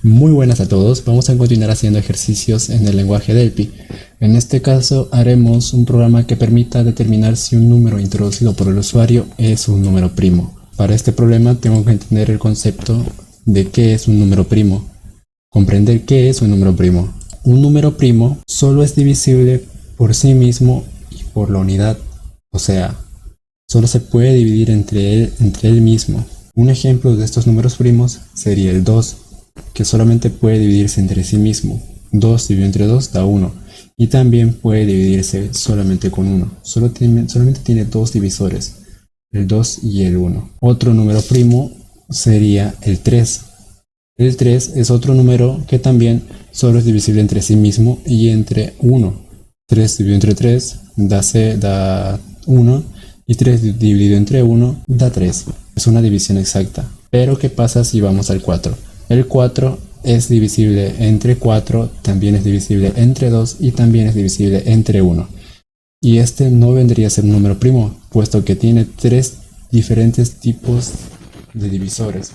Muy buenas a todos, vamos a continuar haciendo ejercicios en el lenguaje Delphi. En este caso haremos un programa que permita determinar si un número introducido por el usuario es un número primo. Para este problema tengo que entender el concepto de qué es un número primo. Comprender qué es un número primo. Un número primo solo es divisible por sí mismo y por la unidad, o sea, solo se puede dividir entre él mismo. Un ejemplo de estos números primos sería el 2, que solamente puede dividirse entre sí mismo. 2 dividido entre 2 da 1. Y también puede dividirse solamente con 1. Solamente tiene dos divisores, el 2 y el 1. Otro número primo sería el 3. El 3 es otro número que también solo es divisible entre sí mismo y entre 1. 3 dividido entre 3 da 1 y 3 dividido entre 1 da 3. Es una división exacta. Pero ¿qué pasa si vamos al 4? El 4 es divisible entre 4, también es divisible entre 2 y también es divisible entre 1. Y este no vendría a ser un número primo, puesto que tiene tres diferentes tipos de divisores.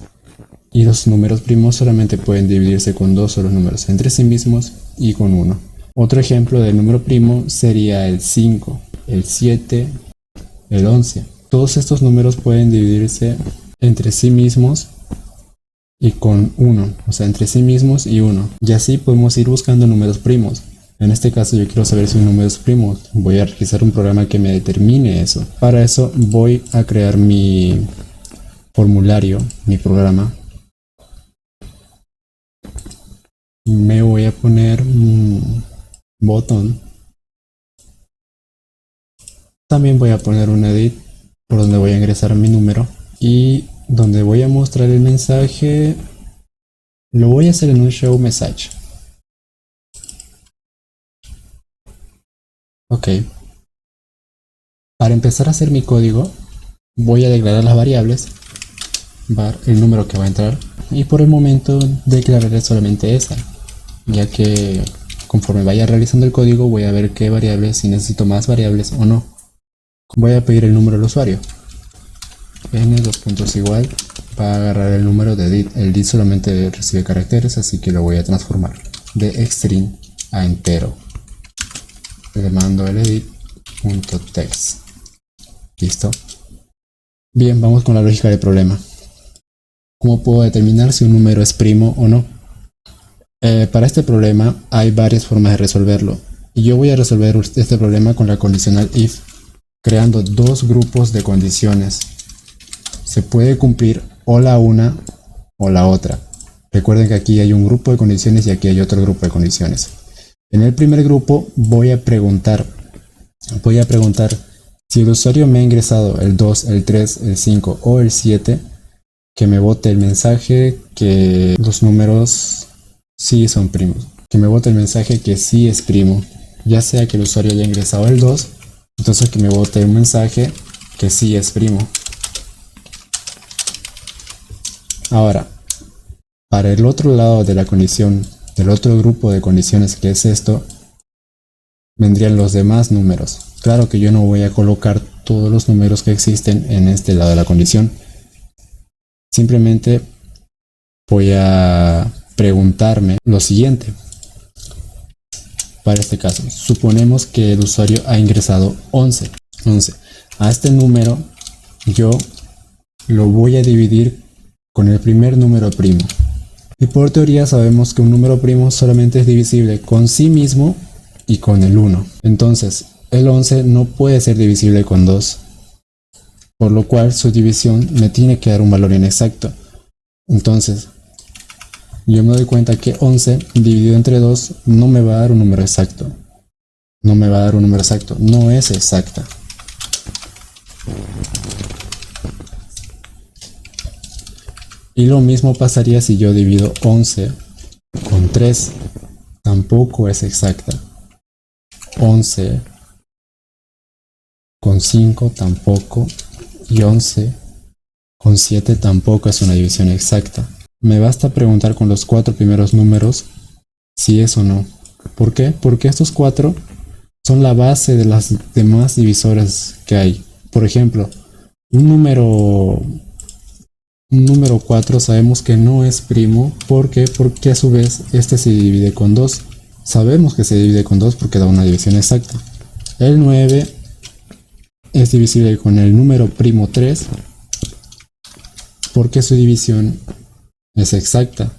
Y los números primos solamente pueden dividirse con dos solos números entre sí mismos y con 1. Otro ejemplo de número primo sería el 5, el 7, el 11. Todos estos números pueden dividirse entre sí mismos y con 1, o sea, entre sí mismos y 1. Y así podemos ir buscando números primos. En este caso yo quiero saber si un número es primo. Voy a realizar un programa que me determine eso. Para eso voy a crear mi formulario, mi programa. Me voy a poner un botón. También voy a poner un edit por donde voy a ingresar mi número y donde voy a mostrar el mensaje. Lo voy a hacer en un show message. Ok. Para empezar a hacer mi código, voy a declarar las variables, var el número que va a entrar, y por el momento declararé solamente esa, ya que conforme vaya realizando el código voy a ver qué variables, si necesito más variables o no. Voy a pedir el número del usuario. N dos puntos igual va a agarrar el número de DIT. El DIT solamente recibe caracteres, así que lo voy a transformar de string a entero. Le mando el edit.text. Listo. Bien, vamos con la lógica del problema. ¿Cómo puedo determinar si un número es primo o no? Para este problema hay varias formas de resolverlo. Y yo voy a resolver este problema con la condicional if, creando dos grupos de condiciones. Se puede cumplir o la una o la otra. Recuerden que aquí hay un grupo de condiciones y aquí hay otro grupo de condiciones. En el primer grupo voy a preguntar si el usuario me ha ingresado el 2, el 3, el 5 o el 7, que me bote el mensaje que los números sí son primos. Que me bote el mensaje que sí es primo. Ya sea que el usuario haya ingresado el 2, entonces que me bote un mensaje que sí es primo. Ahora, para el otro lado de la condición, del otro grupo de condiciones que es esto, vendrían los demás números. Claro que yo no voy a colocar todos los números que existen en este lado de la condición. Simplemente voy a preguntarme lo siguiente. Para este caso, suponemos que el usuario ha ingresado 11. A este número yo lo voy a dividir con el primer número primo. Y por teoría sabemos que un número primo solamente es divisible con sí mismo y con el 1. Entonces, el 11 no puede ser divisible con 2. Por lo cual su división me tiene que dar un valor inexacto. Entonces, yo me doy cuenta que 11 dividido entre 2 no me va a dar un número exacto. No es exacta. Y lo mismo pasaría si yo divido 11 con 3. Tampoco es exacta. 11 con 5 tampoco. Y 11 con 7 tampoco es una división exacta. Me basta preguntar con los 4 primeros números si es o no. ¿Por qué? Porque estos 4 son la base de las demás divisores que hay. Por ejemplo, un número Un número 4 sabemos que no es primo. ¿Por qué? Porque a su vez este se divide con 2. Sabemos que se divide con 2 porque da una división exacta. El 9 es divisible con el número primo 3 porque su división es exacta.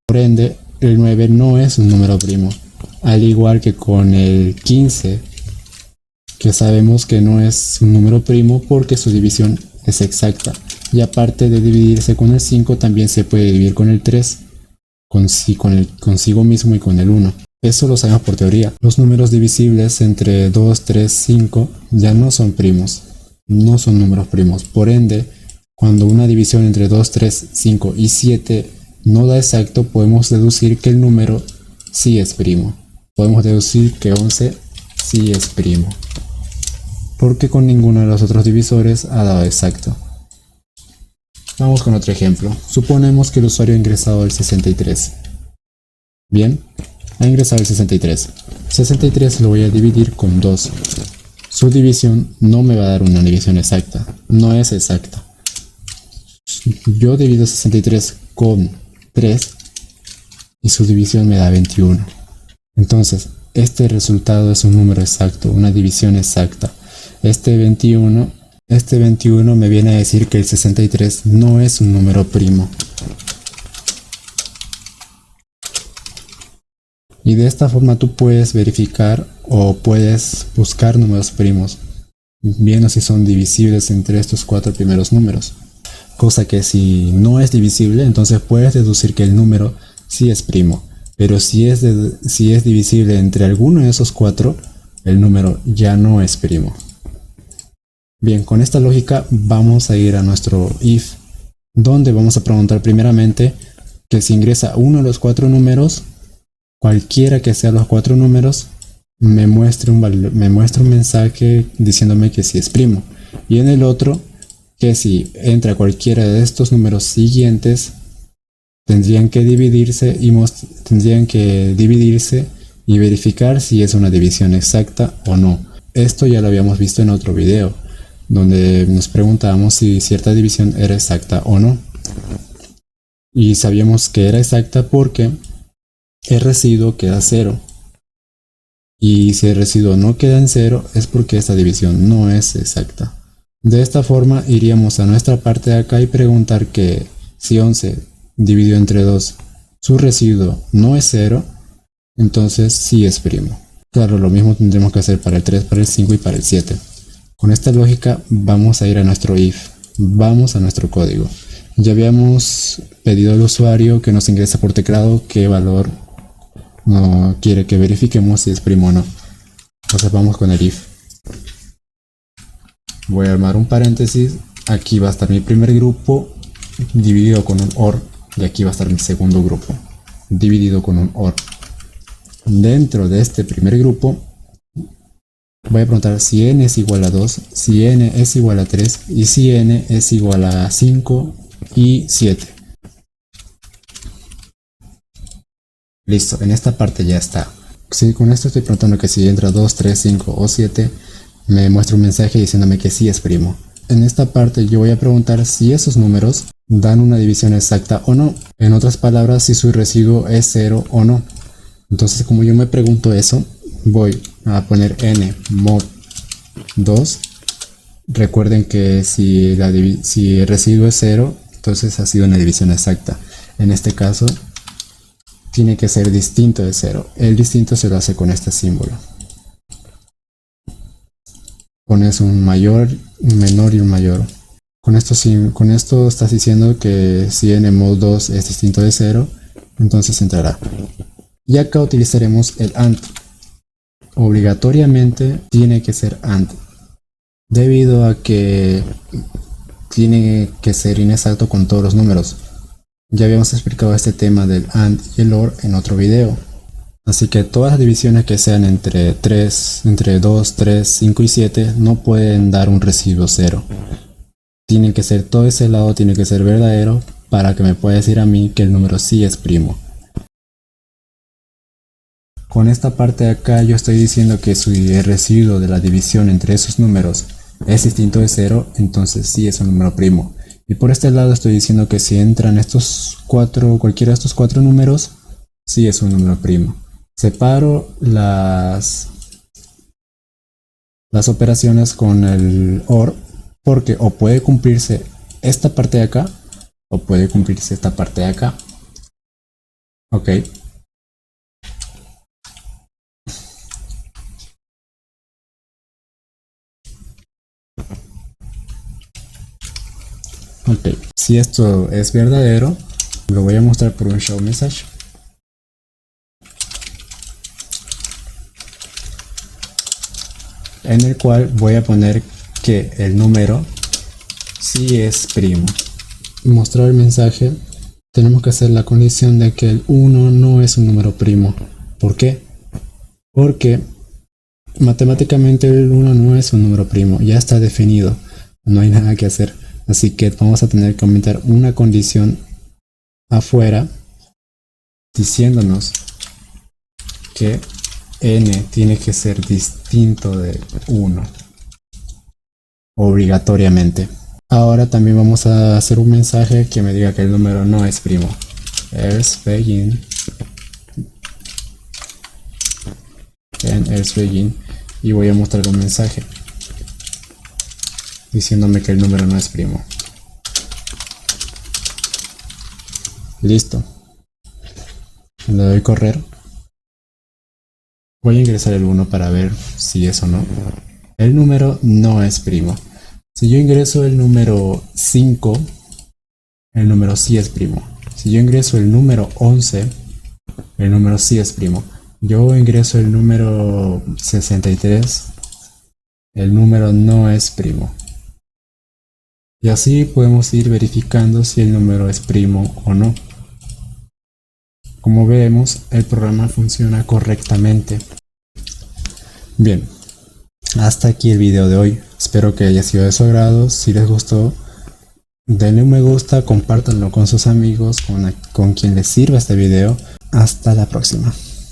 Por ende, el 9 no es un número primo. Al igual que con el 15, que sabemos que no es un número primo porque su división es exacta. Y aparte de dividirse con el 5, también se puede dividir con el 3, consigo mismo y con el 1. Eso lo sabemos por teoría. Los números divisibles entre 2, 3, 5 ya no son primos. No son números primos. Por ende, cuando una división entre 2, 3, 5 y 7 no da exacto, podemos deducir que el número sí es primo. Podemos deducir que 11 sí es primo, porque con ninguno de los otros divisores ha dado exacto. Vamos con otro ejemplo. Suponemos que el usuario ha ingresado el 63. Bien, ha ingresado el 63. 63 lo voy a dividir con 2. Su división no me va a dar una división exacta. No es exacta. Yo divido 63 con 3 y su división me da 21. Entonces, este resultado es un número exacto, una división exacta. Este 21 me viene a decir que el 63 no es un número primo. Y de esta forma tú puedes verificar o puedes buscar números primos, viendo si son divisibles entre estos 4 primeros números. Cosa que si no es divisible, entonces puedes deducir que el número sí es primo. Pero si es divisible entre alguno de esos 4, el número ya no es primo. Bien, con esta lógica vamos a ir a nuestro if, donde vamos a preguntar primeramente que si ingresa uno de los 4 números, cualquiera que sea los 4 números, me muestre un mensaje diciéndome que sí es primo. Y en el otro, que si entra cualquiera de estos números siguientes, tendrían que dividirse y verificar si es una división exacta o no. Esto ya lo habíamos visto en otro video, donde nos preguntábamos si cierta división era exacta o no. Y sabíamos que era exacta porque el residuo queda 0. Y si el residuo no queda en 0 es porque esta división no es exacta. De esta forma iríamos a nuestra parte de acá y preguntar que si 11 dividido entre 2, su residuo no es 0, entonces sí es primo. Claro, lo mismo tendremos que hacer para el 3, para el 5 y para el 7. Con esta lógica vamos a ir a nuestro if, vamos a nuestro código. Ya habíamos pedido al usuario que nos ingrese por teclado qué valor no quiere que verifiquemos si es primo o no. Entonces vamos con el if. Voy a armar un paréntesis, aquí va a estar mi primer grupo dividido con un OR y aquí va a estar mi segundo grupo dividido con un OR. Dentro de este primer grupo voy a preguntar si n es igual a 2, si n es igual a 3 y si n es igual a 5 y 7. Listo, en esta parte ya está. Si con esto estoy preguntando que si entra 2, 3, 5 o 7, me muestra un mensaje diciéndome que sí es primo. En esta parte yo voy a preguntar si esos números dan una división exacta o no. En otras palabras, si su residuo es 0 o no. Entonces, como yo me pregunto eso, voy a poner n mod 2. Recuerden que si el residuo es 0, entonces ha sido una división exacta. En este caso, tiene que ser distinto de 0. El distinto se lo hace con este símbolo. Pones un mayor, un menor y un mayor. Con esto estás diciendo que si n mod 2 es distinto de 0, entonces entrará. Y acá utilizaremos el AND. Obligatoriamente tiene que ser AND, debido a que tiene que ser inexacto con todos los números. Ya habíamos explicado este tema del AND y el OR en otro video. Así que todas las divisiones que sean entre 2, 3, 5 y 7 no pueden dar un residuo 0. Tiene que ser todo ese lado, tiene que ser verdadero para que me pueda decir a mí que el número sí es primo. Con esta parte de acá yo estoy diciendo que si el residuo de la división entre esos números es distinto de 0, entonces sí es un número primo. Y por este lado estoy diciendo que si entran estos cuatro, cualquiera de estos cuatro números, sí es un número primo. Separo las operaciones con el OR porque o puede cumplirse esta parte de acá o puede cumplirse esta parte de acá. Ok. Ok, si esto es verdadero, lo voy a mostrar por un show message. En el cual voy a poner que el número sí es primo. Mostrar el mensaje, tenemos que hacer la condición de que el 1 no es un número primo. ¿Por qué? Porque matemáticamente el 1 no es un número primo, ya está definido, no hay nada que hacer. Así que vamos a tener que aumentar una condición afuera diciéndonos que n tiene que ser distinto de 1 obligatoriamente. Ahora también vamos a hacer un mensaje que me diga que el número no es primo. Else begin y voy a mostrar un mensaje diciéndome que el número no es primo. Listo. Le doy correr. Voy a ingresar el 1 para ver si es o no. El número no es primo. Si yo ingreso el número 5, el número sí es primo. Si yo ingreso el número 11, el número sí es primo. Yo ingreso el número 63, el número no es primo. Y así podemos ir verificando si el número es primo o no. Como vemos, el programa funciona correctamente. Bien, hasta aquí el video de hoy. Espero que haya sido de su agrado. Si les gustó, denle un me gusta, compártanlo con sus amigos, con quien les sirva este video. Hasta la próxima.